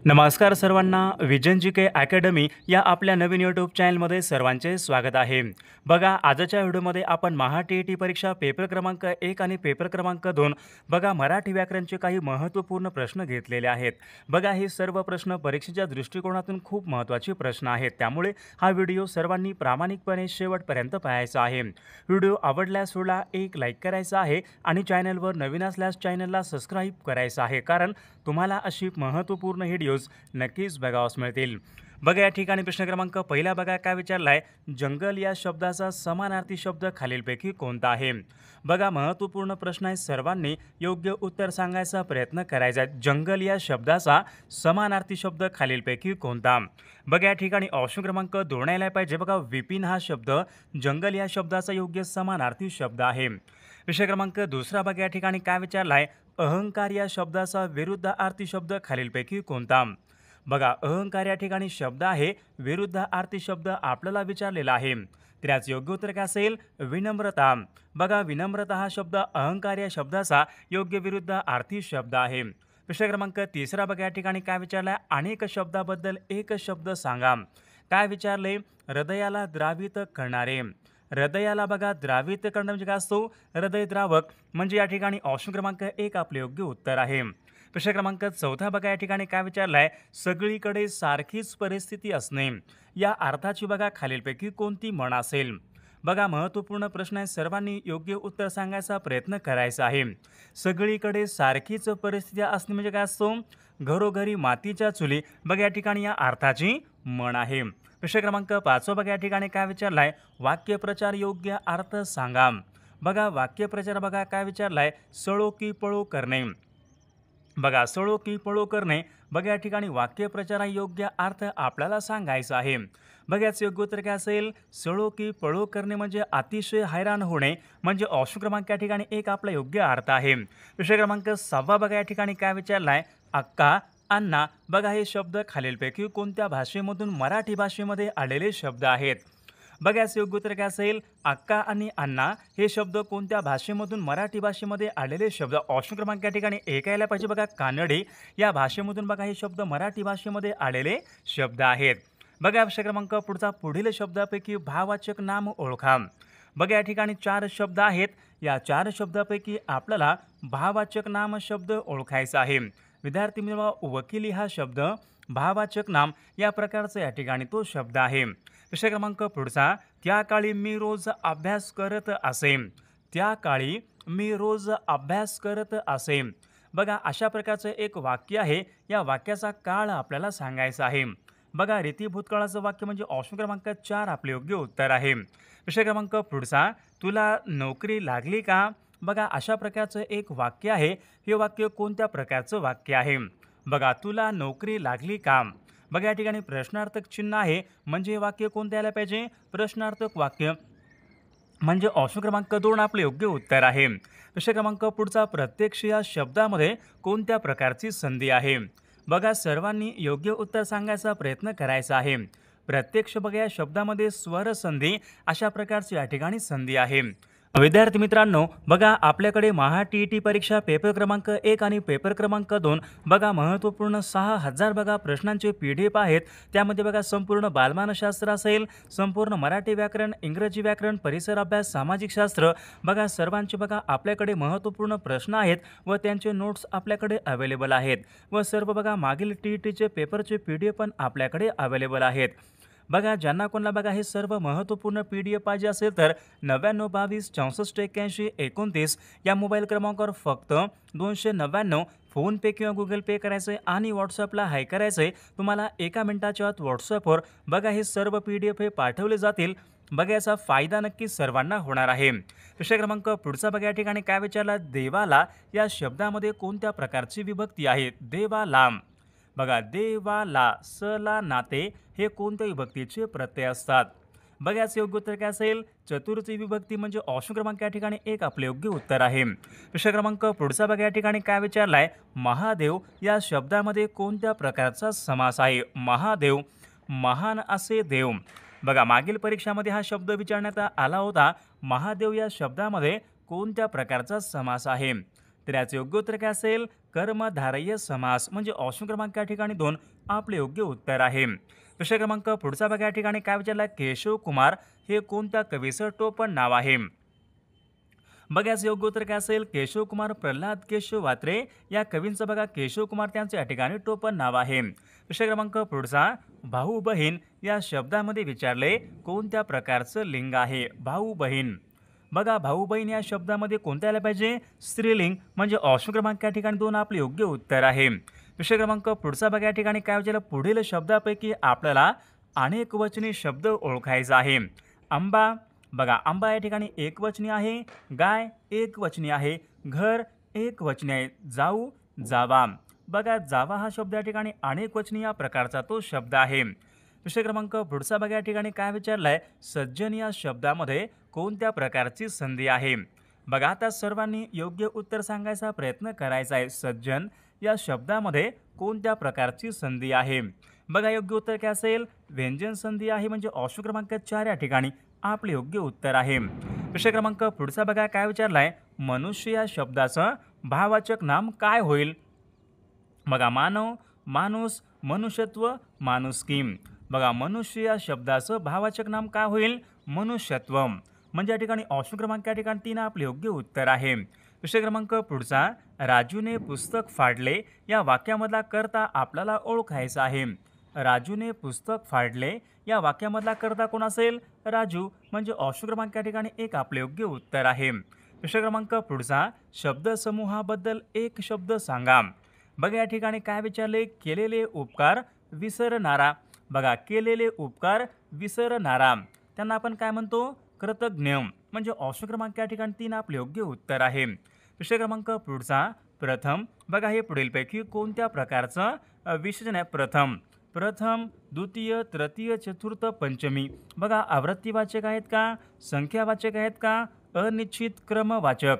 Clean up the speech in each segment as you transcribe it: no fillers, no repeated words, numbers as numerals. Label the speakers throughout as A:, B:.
A: नमस्कार सर्वांना, विजन जी के अकॅडमी या आपल्या नवीन यूट्यूब चॅनलमध्ये सर्वांचे स्वागत आहे. बघा, आजच्या व्हिडिओमध्ये आपण महा टी परीक्षा पेपर क्रमांक 1 आणि पेपर क्रमांक 2 बघा मराठी व्याकरणचे काही महत्त्वपूर्ण प्रश्न घेतलेले आहेत. बघा, हे सर्व प्रश्न परीक्षेच्या दृष्टिकोनातून खूप महत्त्वाचे प्रश्न आहेत. त्यामुळे हा व्हिडिओ सर्वांनी प्रामाणिकपणे शेवटपर्यंत पाहायचा आहे. व्हिडिओ आवडल्यास व्हिडिओला एक लाईक करायचा आहे आणि चॅनलवर नवीन असल्यास चॅनलला सबस्क्राईब करायचं आहे, कारण तुम्हाला अशी महत्त्वपूर्ण व्हिडिओज नक्कीच बघावास मिळतील. बघा, या ठिकाणी प्रश्न क्रमांक पहिला बघा काय विचारलाय. जंगल या शब्दाचा समानार्थी शब्द खालीलपैकी कोणता आहे? बघा, महत्त्वपूर्ण प्रश्न आहे. सर्वांनी योग्य उत्तर सांगायचा प्रयत्न करायचा आहे. जंगल या शब्दाचा समानार्थी शब्द खालीलपैकी कोणता? बघा, या ठिकाणी ऑप्शन क्रमांक 2 यायला पाहिजे. बघा, विपिन हा शब्द जंगल या शब्दाचा योग्य समानार्थी शब्द आहे. विषय क्रमांक दुसरा बघा, या ठिकाणी काय विचारलाय. अहंकार या शब्दाचा विरुद्धार्थी शब्द खालीलपैकी कोणता? बघा, अहंकार या ठिकाणी शब्द आहे, विरुद्धार्थी शब्द आपल्याला विचारलेला आहे. तर याचं योग्य उत्तर काय असेल? विनम्रता. बघा, विनम्रता हा शब्द अहंकार या शब्दाचा योग्य विरुद्धार्थी शब्द आहे. विषय क्रमांक तिसरा बघा, या ठिकाणी काय विचारलाय. अनेक शब्दाबद्दल एक शब्द सांगा. काय विचारले? हृदयाला द्रावित करणारे. हृदयाला बघा द्रावित करणं म्हणजे काय असतो? हृदयद्रावक. म्हणजे या ठिकाणी ऑप्शन क्रमांक 1 आपले योग्य उत्तर आहे. प्रश्न क्रमांक 4 बघा, या ठिकाणी काय विचारलाय. सगळीकडे सारखीच परिस्थिती असणे या अर्थाची बघा खालीलपैकी कोणती म्हण असेल? बघा, महत्त्वपूर्ण प्रश्न आहे. सर्वांनी योग्य उत्तर सांगायचा प्रयत्न करायचा आहे. सगळीकडे सारखीच परिस्थिती असणे म्हणजे काय असतो? घरोघरी मातीच्या चुली. बघा, या ठिकाणी या अर्थाची म्हण आहे. प्रश्न क्रमांक 5 बघा, या ठिकाणी काय विचारलाय. वाक्यप्रचार योग्य अर्थ सांगा. बघा, वाक्यप्रचार बघा काय विचारलाय. सळो की पळो करणे. बघा, सळो की पळो करणे. बघा, या ठिकाणी वाक्यप्रचारा योग्य अर्थ आपल्याला सांगायचा आहे. बघा, याचं योग्य उत्तर काय असेल? सळो की पळो करणे म्हणजे अतिशय हैराण होणे. म्हणजे ऑप्शन क्रमांक या ठिकाणी 1 आपला योग्य अर्थ आहे. विषय क्रमांक 6 बघा, या ठिकाणी काय विचारलाय. अक्का, अण्णा. बघा, हे शब्द खालीलपैकी कोणत्या भाषेमधून मराठी भाषेमध्ये आलेले शब्द आहेत? बघा, याचं योग्य उत्तर काय असेल? अक्का आणि अण्णा हे शब्द कोणत्या भाषेमधून मराठी भाषेमध्ये आलेले शब्द? ऑप्शन क्रमांक या ठिकाणी 1 यायला पाहिजे. बघा, कानडी या भाषेमधून बघा हे शब्द मराठी भाषेमध्ये आलेले शब्द आहेत. बघा, विषय क्रमांक पुढचा. पुढील शब्दापैकी भाववाचक नाम ओळखा. बघा, या ठिकाणी 4 शब्द आहेत. या 4 शब्दापैकी आपल्याला भाववाचक नाम शब्द ओळखायचा आहे. विद्यार्थी मित्र, वकिली हा शब्द भाववाचक नाम या प्रकारचा या ठिकाणी तो शब्द आहे. विषय क्रमांक पुढचा. त्या काळी मी रोज अभ्यास करत असे. त्या काळी मी रोज अभ्यास करत असे. बघा, अशा प्रकारचं एक वाक्य आहे. या वाक्याचा काळ आपल्याला सांगायचा आहे. बघा, रीती भूतकाळाचं वाक्य म्हणजे ऑप्शन क्रमांक 4 आपले योग्य उत्तर आहे. विषय क्रमांक पुढचा. तुला नोकरी लागली का? बघा, अशा प्रकारचं एक वाक्य आहे. हे वाक्य कोणत्या प्रकारचं वाक्य आहे? बघा, तुला नोकरी लागली का? बघा, या ठिकाणी प्रश्नार्थक चिन्ह आहे. म्हणजे हे वाक्य कोणतं यायला पाहिजे? प्रश्नार्थक वाक्य. म्हणजे ऑप्शन क्रमांक 2 आपले योग्य उत्तर आहे. विषय क्रमांक पुढचा. प्रत्यक्ष या शब्दामध्ये कोणत्या प्रकारची संधी आहे? बघा, सर्वांनी योग्य उत्तर सांगायचा प्रयत्न करायचा आहे. प्रत्यक्ष बघा या शब्दामध्ये स्वर संधी अशा प्रकारची या ठिकाणी संधी आहे. विद्यार्थी मित्रांनो, बघा, आपल्याकडे महा टी परीक्षा पेपर क्रमांक 1 आणि पेपर क्रमांक 2 बघा महत्त्वपूर्ण 6000 बघा प्रश्नांचे PDF आहेत. त्यामध्ये बघा संपूर्ण बालमानसशास्त्र असेल, संपूर्ण मराठी व्याकरण, इंग्रजी व्याकरण, परिसर अभ्यास, सामाजिक शास्त्र बघा सर्वांचे बघा आपल्याकडे महत्त्वपूर्ण प्रश्न आहेत व त्यांचे नोट्स आपल्याकडे अवेलेबल आहेत. व सर्व बघा मागील टीईटीचे पेपरचे PDF पण आपल्याकडे अवेलेबल आहेत. बघा, ज्यांना कोणाला बघा हे सर्व महत्त्वपूर्ण PDF पाहिजे असेल तर 99 22 64 81 29 या मोबाईल क्रमांकावर फक्त 299 फोनपे किंवा गुगल पे करायचं आहे आणि व्हॉट्सअपला हाय करायचं आहे. तुम्हाला 1 मिनिटाच्या आत व्हॉट्सअपवर बघा हे सर्व PDF हे पाठवले जातील. बघा, याचा फायदा नक्कीच सर्वांना होणार आहे. विषय क्रमांक पुढचा बघा, या ठिकाणी काय विचारला. देवाला या शब्दामध्ये कोणत्या प्रकारची विभक्ती आहे? देवाला. बघा, देवाला सला नाते हे कोणत्या विभक्तीचे प्रत्यय असतात? बघा, याचं योग्य उत्तर काय असेल? चतुर्थी विभक्ती. म्हणजे ऑप्शन क्रमांक या ठिकाणी 1 आपले योग्य उत्तर आहे. विषय क्रमांक पुढचा बघा, या ठिकाणी काय विचारलाय. महादेव या शब्दामध्ये कोणत्या प्रकारचा समास आहे? महादेव, महान असे देव. बघा, मागील परीक्षामध्ये हा शब्द विचारण्यात आला होता. महादेव या शब्दामध्ये कोणत्या प्रकारचा समास आहे? तर याचं योग्य उत्तर काय असेल? कर्मधारय समास म्हणजे ऑप्शन क्रमांक या ठिकाणी 2 आपले योग्य उत्तर आहे. प्रश्न क्रमांक पुढचा बघा, या ठिकाणी काय विचारलं, केशव कुमार हे कोणत्या कवीचं टोपण नाव आहे. बघा याचं योग्य उत्तर काय असेल, केशव कुमार प्रल्हाद केशव वात्रे या कवींचं बघा केशव कुमार त्यांचं या ठिकाणी टोपण नाव आहे. प्रश्न क्रमांक पुढचा, भाऊ बहीण या शब्दामध्ये विचारले कोणत्या प्रकारचं लिंग आहे. भाऊ बहीण, बघा भाऊ बहीण या शब्दामध्ये कोणत्या आल्या पाहिजे, स्त्रीलिंग म्हणजे ऑप्शन क्रमांक या ठिकाणी 2 आपले योग्य उत्तर आहे. विषय क्रमांक पुढचा बघा, या ठिकाणी काय विचारलं, पुढील शब्दापैकी आपल्याला अनेक वचनी शब्द ओळखायचा आहे. आंबा, बघा आंबा या ठिकाणी एकवचनी आहे. गाय एकवचनी आहे. घर एकवचनी आहे. जाऊ, जावा, बघा जावा हा शब्द या ठिकाणी अनेक वचनी या प्रकारचा तो शब्द आहे. विषय क्रमांक पुढचा बघा, या ठिकाणी काय विचारलंय, सज्जन या शब्दामध्ये कोणत्या प्रकारची संधी आहे. बघा आता सर्वांनी योग्य उत्तर सांगायचा प्रयत्न करायचा आहे. सज्जन या शब्दामध्ये कोणत्या प्रकारची संधी आहे. बघा योग्य उत्तर काय असेल, व्यंजन संधी आहे म्हणजे ऑप्शन क्रमांक 4 या ठिकाणी आपले योग्य उत्तर आहे. विषय क्रमांक पुढचा बघा, काय विचारलाय, मनुष्य या शब्दाचं भाववाचक नाम काय होईल. बघा मानव, माणूस, मनुष्यत्व, माणुसकी, बघा मनुष्य या शब्दाचं भाववाचक नाम काय होईल, मनुष्यत्व म्हणजे या ठिकाणी ऑप्शन क्रमांक या ठिकाणी 3 आपले योग्य उत्तर आहे. विषय क्रमांक पुढचा, राजूने पुस्तक फाडले या वाक्यामधला कर्ता आपल्याला ओळखायचा आहे. राजूने पुस्तक फाडले या वाक्यामधला कर्ता कोण असेल, राजू म्हणजे ऑप्शन क्रमांक या ठिकाणी 1 आपले योग्य उत्तर आहे. विषय क्रमांक पुढचा, शब्दसमूहाबद्दल एक शब्द सांगा. बघा या ठिकाणी काय विचारले, केलेले उपकार विसरणारा, बघा केलेले उपकार विसरणारा त्यांना आपण काय म्हणतो, कृतज्ञ म्हणजे ऑप्शन क्रमांक या ठिकाणी 3 आपले योग्य उत्तर आहे. विषय क्रमांक पुढचा, प्रथम, बघा हे पुढीलपैकी कोणत्या प्रकारचं विशेषण आहे. प्रथम, प्रथम, द्वितीय, तृतीय, चतुर्थ, पंचमी, बघा आवृत्तीवाचक आहेत का, संख्यावाचक आहेत का, अनिश्चित क्रमवाचक,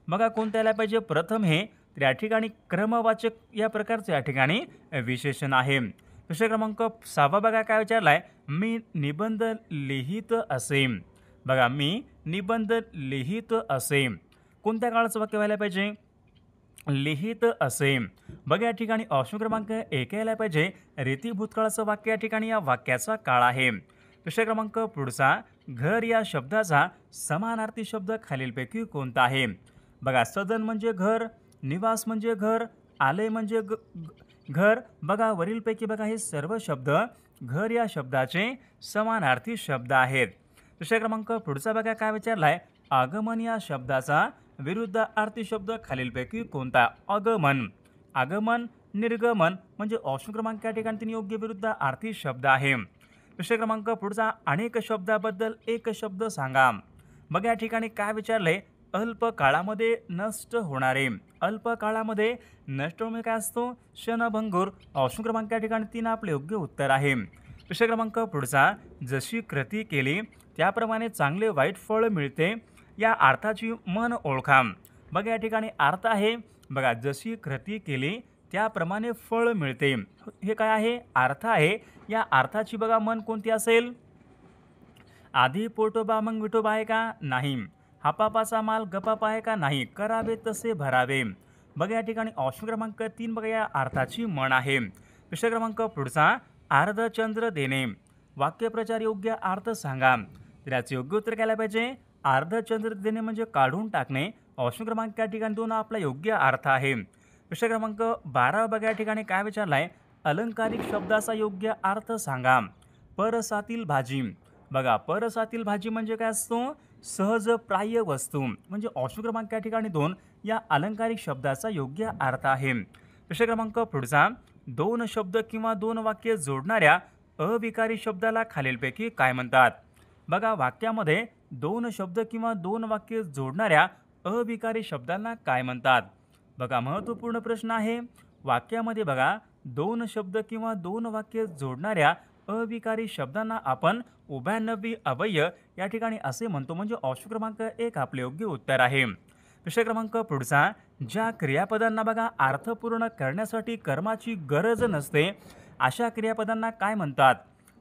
A: बघा कोणत्या आल्या पाहिजे. प्रथम हे तर या ठिकाणी क्रमवाचक या प्रकारचं या ठिकाणी विशेषण आहे. विषय क्रमांक 6 बघा काय विचारलाय, मी निबंध लिहित असे, बघा मी निबंध लिहित असे कोणत्या काळाचं वाक्य व्हायला पाहिजे, लिहित असे, बघा या ठिकाणी ऑप्शन क्रमांक 1 यायला पाहिजे. रीती भूतकाळाचं वाक्य या ठिकाणी या वाक्याचा काळ आहे. विषय क्रमांक पुढचा, घर या शब्दाचा समानार्थी शब्द खालीलपैकी कोणता आहे. बघा सदन म्हणजे घर, निवास म्हणजे घर, आलय म्हणजे घर, बघा वरीलपैकी बघा हे सर्व शब्द घर या शब्दाचे समानार्थी शब्द आहेत. विषय क्रमांक पुढचा बघा काय विचारलाय, आगमन या शब्दाचा विरुद्धार्थी शब्द खालीलपैकी कोणता. आगमन, आगमन, निर्गमन म्हणजे ऑप्शन क्रमांक या ठिकाणी 3 योग्य विरुद्धार्थी शब्द आहे. विषय क्रमांक पुढचा, अनेक शब्दाबद्दल एक शब्द सांगा. बघा या ठिकाणी काय विचारले, अल्प काळामध्ये नष्ट होणारे, अल्प काळामध्ये नष्ट होणे काय असतो, क्षणभंगूर, ऑप्शन क्रमांक या ठिकाणी 3 आपले योग्य उत्तर आहे. विषय क्रमांक पुढचा, जशी कृती केली त्याप्रमाणे चांगले वाईट फळ मिळते या अर्थाची मन ओळखा. बघा या ठिकाणी अर्थ आहे, बघा जशी कृती केली त्याप्रमाणे फळ मिळते, हे काय आहे, अर्थ आहे. या अर्थाची बघा मन कोणती असेल, आधी पोटोबा मग विठोबा आहे का, नाही. हापापाचा माल गपाप आहे का, नाही. करावे तसे भरावे, बघा या ठिकाणी ऑप्शन क्रमांक 3 बघा या अर्थाची म्हण आहे. विषय क्रमांक पुढचा, अर्धचंद्र देणे, वाक्यप्रचार योग्य अर्थ सांगा. तर याचे योग्य उत्तर घ्यायला पाहिजे, अर्धचंद्र देणे म्हणजे काढून टाकणे, ऑप्शन क्रमांक या ठिकाणी 2 आपला योग्य अर्थ आहे. विषय क्रमांक 12 बघा या ठिकाणी काय विचारलाय, अलंकारिक शब्दाचा योग्य अर्थ सांगा. परसातील भाजी, बघा परसातील भाजी म्हणजे काय असतो, सहजप्राय वस्तू म्हणजे ऑप्शन क्रमांक या ठिकाणी 2 या अलंकारिक शब्दाचा योग्य अर्थ आहे. विषय क्रमांक पुढचा, 2 शब्द किंवा 2 वाक्य जोडणाऱ्या अविकारी शब्दाला खालीलपैकी काय म्हणतात. बघा वाक्यामध्ये 2 शब्द किंवा 2 वाक्य जोडणाऱ्या अविकारी शब्दांना काय म्हणतात. बघा महत्त्वपूर्ण प्रश्न आहे. वाक्यामध्ये बघा 2 शब्द किंवा 2 वाक्य जोडणाऱ्या अविकारी शब्दांना आपण उभयनवी अव्यय या ठिकाणी असे म्हणतो म्हणजे ऑप्शन क्रमांक 1 आपले योग्य उत्तर आहे. विषय क्रमांक पुढचा, ज्या क्रियापदांना बघा अर्थपूर्ण करण्यासाठी कर्माची गरज नसते अशा क्रियापदांना काय म्हणतात.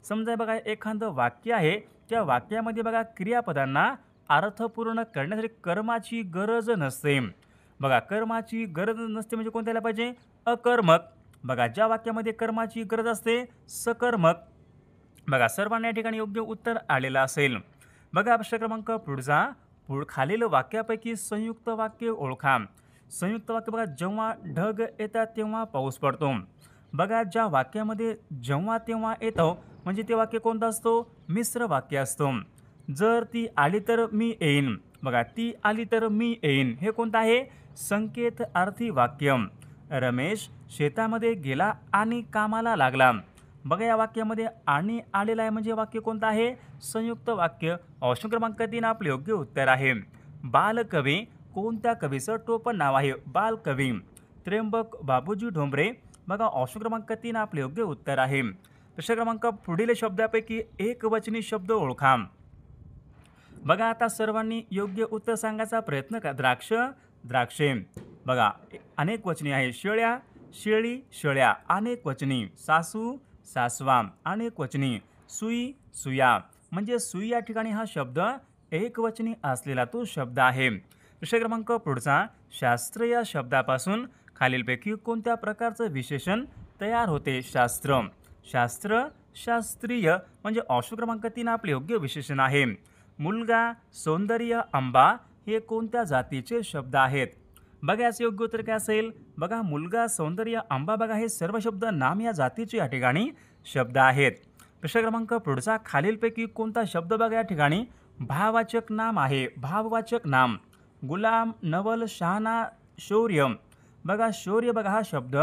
A: समजा बघा एखादं वाक्य आहे, त्या वाक्यामध्ये बघा क्रियापदांना अर्थपूर्ण करण्यासाठी कर्माची गरज नसते. बघा कर्माची गरज नसते म्हणजे कोणत्याला पाहिजे अकर्मक. बघा ज्या वाक्यामध्ये कर्माची गरज असते सकर्मक. बघा सर्वांना या ठिकाणी योग्य उत्तर आलेलं असेल. बघा प्रश्न क्रमांक पुढचा. खालील वाक्यापैकी संयुक्त वाक्य ओळखा. संयुक्त वाक्य बघा जेव्हा ढग येतात तेव्हा पाऊस पडतो. बघा ज्या वाक्यामध्ये जेव्हा तेव्हा येतो म्हणजे ते वाक्य कोणतं असतो मिश्र वाक्य असतो. जर ती आली तर मी येईन. बघा ती आली तर मी येईन हे कोणतं आहे संकेत अर्थी वाक्य. रमेश शेतामध्ये गेला आणि कामाला लागला. बघा या वाक्यामध्ये आणि आलेला आहे म्हणजे वाक्य कोणतं आहे संयुक्त वाक्य. ऑप्शन क्रमांक 3 आपले योग्य उत्तर आहे. बालकवी कोणत्या कवीचं टोपण नाव आहे बालकवी. त्र्यंबक बाबूजी ढोंबरे. बघा ऑप्शन क्रमांक 3 आपले योग्य उत्तर आहे. प्रश्न क्रमांक पुढील शब्दापैकी एकवचनी शब्द ओळखा. बघा आता सर्वांनी योग्य उत्तर सांगायचा प्रयत्न करा. द्राक्ष द्राक्षे. बघा अनेक वचनी आहे शेळ्या शेळी शेळ्या अनेक वचनी. सासू सासवा अनेक वचनी. सुई सुया म्हणजे सुई या ठिकाणी हा शब्द एकवचनी असलेला तो शब्द आहे. विषय क्रमांक पुढचा. शास्त्र या शब्दापासून खालीलपैकी कोणत्या प्रकारचं विशेषण तयार होते शास्त्र. शास्त्र शास्त्रीय म्हणजे ऑप्शन क्रमांक 3 आपले योग्य विशेषण आहे. मुलगा सौंदर्य आंबा हे कोणत्या जातीचे शब्द आहेत. बघा याचे योग्य उत्तर काय असेल. बघा मुलगा सौंदर्य आंबा बघा हे सर्व शब्द नाम या जातीचे या ठिकाणी शब्द आहेत. प्रश्न क्रमांक पुढचा. खालीलपैकी कोणता शब्द बघा या ठिकाणी भाववाचक नाम आहे भाववाचक नाम. गुलाम नवल शहाणा शौर्य. बघा शौर्य बघा हा शब्द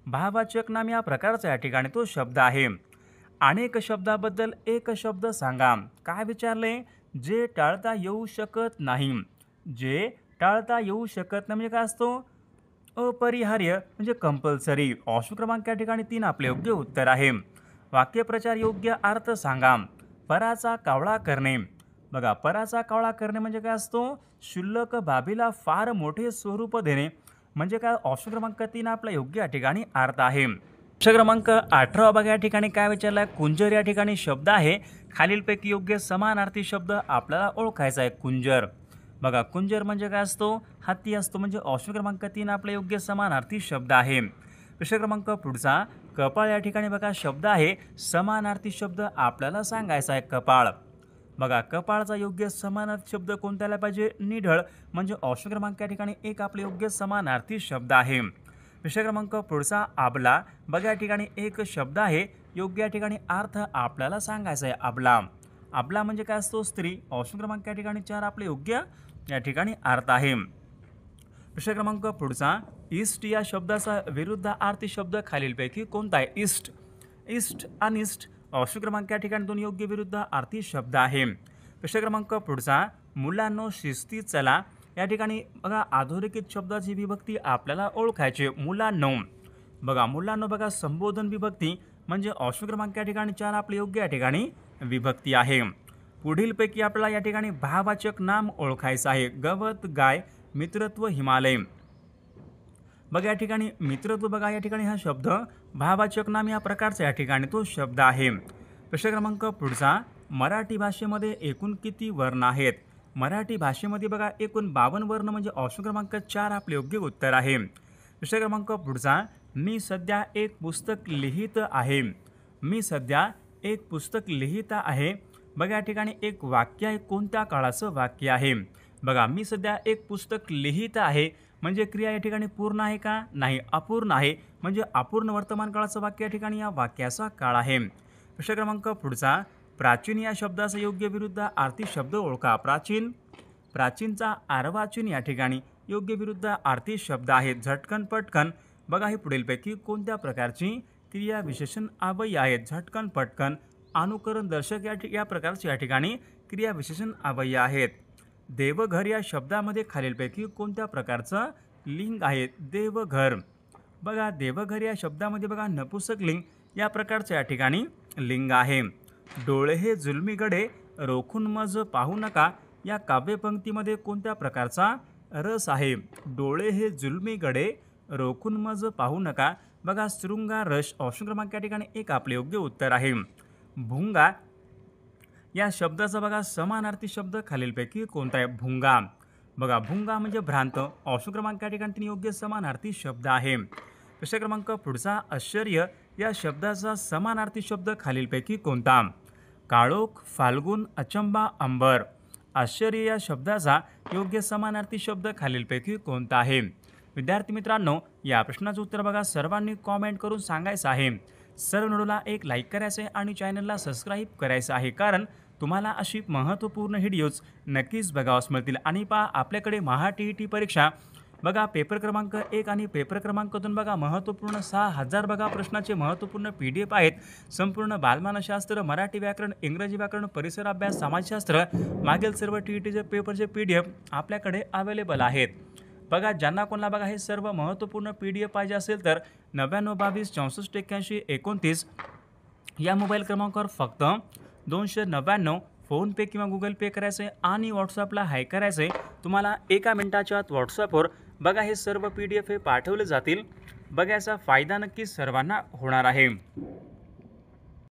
A: भाववाचक नाम या प्रकारचा या ठिकाणी तो शब्द आहे. अनेक शब्दाबद्दल एक शब्द सांगा. काय विचारले जे टाळता येऊ शकत नाही. जे टाळता येऊ शकत नाही म्हणजे काय असतो अपरिहार्य म्हणजे कंपल्सरी. ऑप्शन क्रमांक या ठिकाणी 3 आपले योग्य उत्तर आहे. वाक्यप्रचार योग्य अर्थ सांगा. पराचा कावळा करणे. बघा पराचा कावळा करणे म्हणजे काय असतो क्षुल्लक बाबीला फार मोठे स्वरूप देणे म्हणजे काय. ऑप्शन क्रमांक 3 आपला योग्य या ठिकाणी अर्थ आहे. प्रश्न क्रमांक 18 बघा या ठिकाणी काय विचारलाय. कुंजर या ठिकाणी शब्द आहे. खालीलपैकी योग्य समानार्थी शब्द आपल्याला ओळखायचा आहे. कुंजर. बघा कुंजर म्हणजे काय असतो हत्ती असतो म्हणजे ऑप्शन क्रमांक 3 आपला योग्य समानार्थी शब्द आहे. प्रश्न क्रमांक पुढचा. कपाळ या ठिकाणी बघा शब्द आहे. समानार्थी शब्द आपल्याला सांगायचा आहे कपाळ. बघा कपाळचा योग्य समानार्थी शब्द कोणत्याला पाहिजे निढळ म्हणजे ऑप्शन क्रमांक या ठिकाणी 1 आपले योग्य समानार्थी शब्द आहे. विषय क्रमांक पुढचा. आबला. बघा या ठिकाणी एक शब्द आहे योग्य या ठिकाणी अर्थ आपल्याला सांगायचा आहे. आबला. आबला म्हणजे काय असतो स्त्री. ऑप्शन क्रमांक या ठिकाणी 4 आपले योग्य या ठिकाणी अर्थ आहे. विषय क्रमांक पुढचा. ईस्ट या शब्दाचा विरुद्धार्थी शब्द खालीलपैकी कोणता आहे. East east अनिस्ट. ऑप्शन क्रमांक या ठिकाणी 2 योग्य विरुद्धार्थी शब्द आहे. विषय क्रमांक पुढचा. मुलांनो शिस्ती चला. या ठिकाणी बघा अधोरेखित शब्दाची विभक्ती आपल्याला ओळखायची. मुलांनो. बघा मुलांनो बघा संबोधन विभक्ती म्हणजे ऑप्शन क्रमांक या ठिकाणी 4 आपले योग्य या ठिकाणी विभक्ती आहे. पुढीलपैकी आपल्याला या ठिकाणी भाववाचक नाम ओळखायचं आहे. गवत गाय मित्रत्व हिमालय. बघा या ठिकाणी मित्रत्व बघा या ठिकाणी हा शब्द भाववाचक नाम या प्रकारचा या ठिकाणी तो शब्द आहे. प्रश्न क्रमांक पुढचा. मराठी भाषेमध्ये एकूण किती वर्ण आहेत. मराठी भाषेमध्ये बघा एकूण 52 वर्ण म्हणजे ऑप्शन क्रमांक 4 आपले योग्य उत्तर आहे. विषय क्रमांक पुढचा. मी सध्या एक पुस्तक लिहित आहे. मी सध्या एक पुस्तक लिहित आहे. बघा या ठिकाणी एक वाक्य आहे कोणत्या काळाचं वाक्य आहे. बघा मी सध्या एक पुस्तक लिहित आहे म्हणजे क्रिया या ठिकाणी पूर्ण आहे का नाही अपूर्ण आहे म्हणजे अपूर्ण वर्तमान काळाचं वाक्य या ठिकाणी या वाक्याचा काळ आहे. विषय क्रमांक पुढचा. प्राचीन या शब्दाचा योग्य विरुद्धार्थी शब्द ओळखा. प्राचीन. प्राचीनचा अर्वाचीन या ठिकाणी योग्य विरुद्धार्थी शब्द आहेत. झटकन पटकन. बघा हे पुढीलपैकी कोणत्या प्रकारची क्रिया विशेषण अव्यय आहेत. झटकन पटकन अनुकरण दर्शक या प्रकारचे या ठिकाणी क्रिया विशेषण अव्यय आहेत. देवघर या शब्दामध्ये खालीलपैकी कोणत्या प्रकारचं लिंग आहे. देवघर. बघा देवघर या शब्दामध्ये बघा नपुंसक लिंग या प्रकारचे या ठिकाणी लिंग आहे. डोळे हे जुलमीगडे रोखून मज पाहू नका या काव्यपंक्तीमध्ये कोणत्या प्रकारचा रस आहे. डोळे हे जुलमीगडे रोखून मज पाहू नका. बघा शृंगार रस. ऑप्शन क्रमांक या ठिकाणी 1 आपले योग्य उत्तर आहे. भुंगा या शब्दाचा बघा समानार्थी शब्द खालीलपैकी कोणता आहे. भुंगा. बघा भुंगा म्हणजे भ्रांत, ऑप्शन क्रमांक या ठिकाणी तीन योग्य समानार्थी शब्द आहे. प्रश्न क्रमांक पुढचा, आश्चर्य या शब्दाचा समानार्थी शब्द खालीलपैकी कोणता? काळोख, फाल्गुन, अचंबा, अंबर. आश्चर्य या शब्दाचा योग्य समानार्थी शब्द खालीलपैकी कोणता आहे? विद्यार्थी मित्रांनो, या प्रश्नाचं उत्तर बघा सर्वांनी कॉमेंट करून सांगायचं आहे. सर्व व्हिडिओला एक लाईक करायचं आहे आणि चॅनलला सबस्क्राईब करायचं आहे, कारण तुम्हाला अशी महत्त्वपूर्ण व्हिडिओज नक्कीच बघावयास मिळतील. आणि पहा आपल्याकडे महा TET परीक्षा बघा पेपर क्रमांक 1 आणि पेपर क्रमांक 2 बघा महत्त्वपूर्ण 6000 बघा प्रश्नाचे महत्त्वपूर्ण PDF आहेत. संपूर्ण बालमानसशास्त्र, मराठी व्याकरण, इंग्रजी व्याकरण, परिसर अभ्यास, समाजशास्त्र मागील सर्व TETचे पेपरचे PDF आपल्याकडे अवेलेबल आहेत. बघा ज्यांना कोणाला बघा हे सर्व महत्त्वपूर्ण PDF पाहिजे असेल तर 99 22 64 81 29 या मोबाईल क्रमांकावर फक्त 299 फोनपे किंवा गुगल पे करायचं आहे आणि व्हॉट्सअपला हाय करायचं आहे. तुम्हाला एका मिनिटाच्या आत व्हॉट्सअपवर बघा हे सर्व PDF हे पाठवले जातील. बघा याचा फायदा नक्कीच सर्वांना होणार आहे.